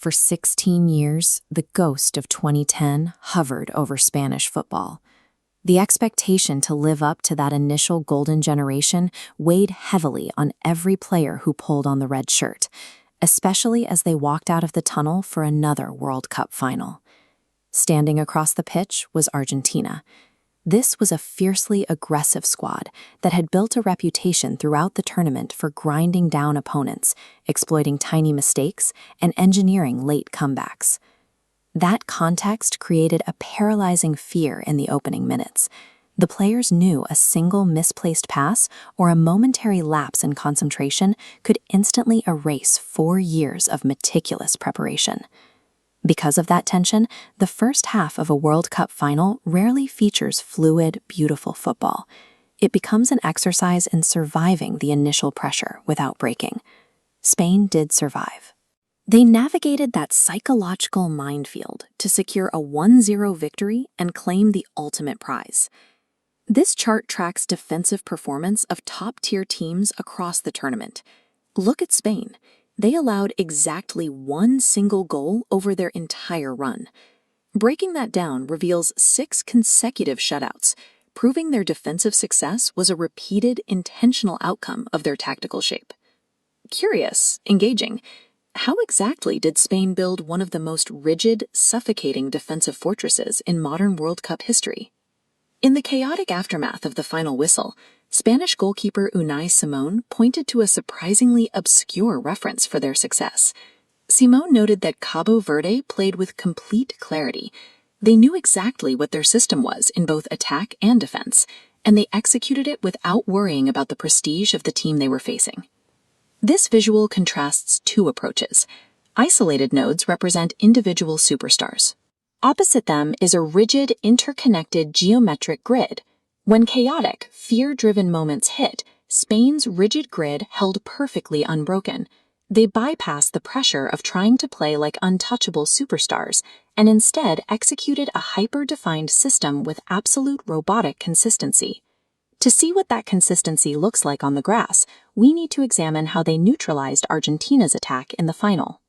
For 16 years, the ghost of 2010 hovered over Spanish football. The expectation to live up to that initial golden generation weighed heavily on every player who pulled on the red shirt, especially as they walked out of the tunnel for another World Cup final. Standing across the pitch was Argentina. This was a fiercely aggressive squad that had built a reputation throughout the tournament for grinding down opponents, exploiting tiny mistakes, and engineering late comebacks. That context created a paralyzing fear in the opening minutes. The players knew a single misplaced pass or a momentary lapse in concentration could instantly erase 4 years of meticulous preparation. Because of that tension, the first half of a World Cup final rarely features fluid, beautiful football. It becomes an exercise in surviving the initial pressure without breaking. Spain did survive. They navigated that psychological minefield to secure a 1-0 victory and claim the ultimate prize. This chart tracks defensive performance of top-tier teams across the tournament. Look at Spain. They allowed exactly 1 single goal over their entire run. Breaking that down reveals 6 consecutive shutouts, proving their defensive success was a repeated, intentional outcome of their tactical shape. Curious, engaging. How exactly did Spain build one of the most rigid, suffocating defensive fortresses in modern World Cup history? In the chaotic aftermath of the final whistle, Spanish goalkeeper Unai Simón pointed to a surprisingly obscure reference for their success. Simón noted that Cabo Verde played with complete clarity. They knew exactly what their system was in both attack and defense, and they executed it without worrying about the prestige of the team they were facing. This visual contrasts 2 approaches. Isolated nodes represent individual superstars. Opposite them is a rigid, interconnected geometric grid. When chaotic, fear-driven moments hit, Spain's rigid grid held perfectly unbroken. They bypassed the pressure of trying to play like untouchable superstars and instead executed a hyper-defined system with absolute robotic consistency. To see what that consistency looks like on the grass, we need to examine how they neutralized Argentina's attack in the final.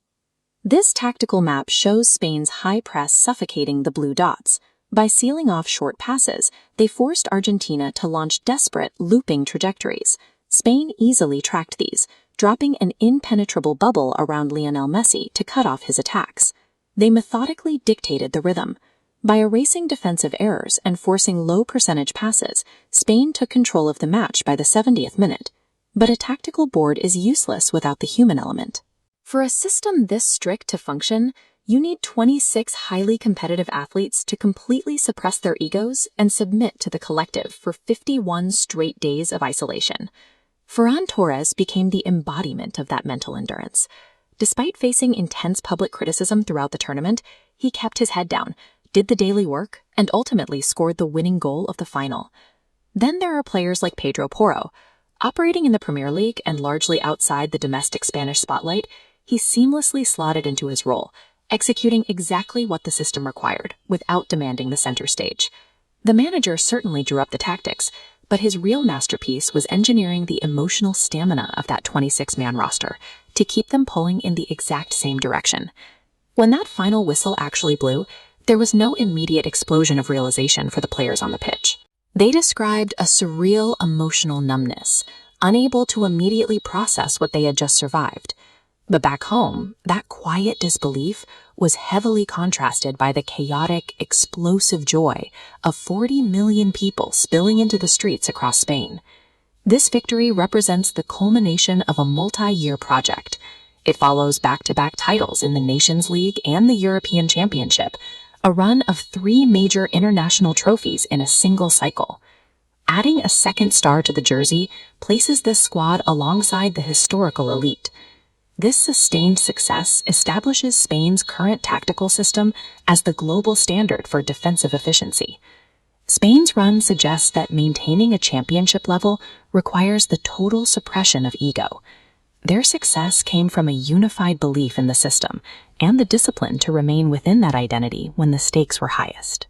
This tactical map shows Spain's high press suffocating the blue dots. By sealing off short passes, they forced Argentina to launch desperate, looping trajectories. Spain easily tracked these, dropping an impenetrable bubble around Lionel Messi to cut off his attacks. They methodically dictated the rhythm. By erasing defensive errors and forcing low-percentage passes, Spain took control of the match by the 70th minute. But a tactical board is useless without the human element. For a system this strict to function, you need 26 highly competitive athletes to completely suppress their egos and submit to the collective for 51 straight days of isolation. Ferran Torres became the embodiment of that mental endurance. Despite facing intense public criticism throughout the tournament, he kept his head down, did the daily work, and ultimately scored the winning goal of the final. Then there are players like Pedro Porro. Operating in the Premier League and largely outside the domestic Spanish spotlight, he seamlessly slotted into his role, executing exactly what the system required, without demanding the center stage. The manager certainly drew up the tactics, but his real masterpiece was engineering the emotional stamina of that 26-man roster to keep them pulling in the exact same direction. When that final whistle actually blew, there was no immediate explosion of realization for the players on the pitch. They described a surreal emotional numbness, unable to immediately process what they had just survived. But back home, that quiet disbelief was heavily contrasted by the chaotic, explosive joy of 40 million people spilling into the streets across Spain. This victory represents the culmination of a multi-year project. It follows back-to-back titles in the Nations League and the European Championship, a run of 3 major international trophies in a single cycle. Adding a second star to the jersey places this squad alongside the historical elite. This sustained success establishes Spain's current tactical system as the global standard for defensive efficiency. Spain's run suggests that maintaining a championship level requires the total suppression of ego. Their success came from a unified belief in the system and the discipline to remain within that identity when the stakes were highest.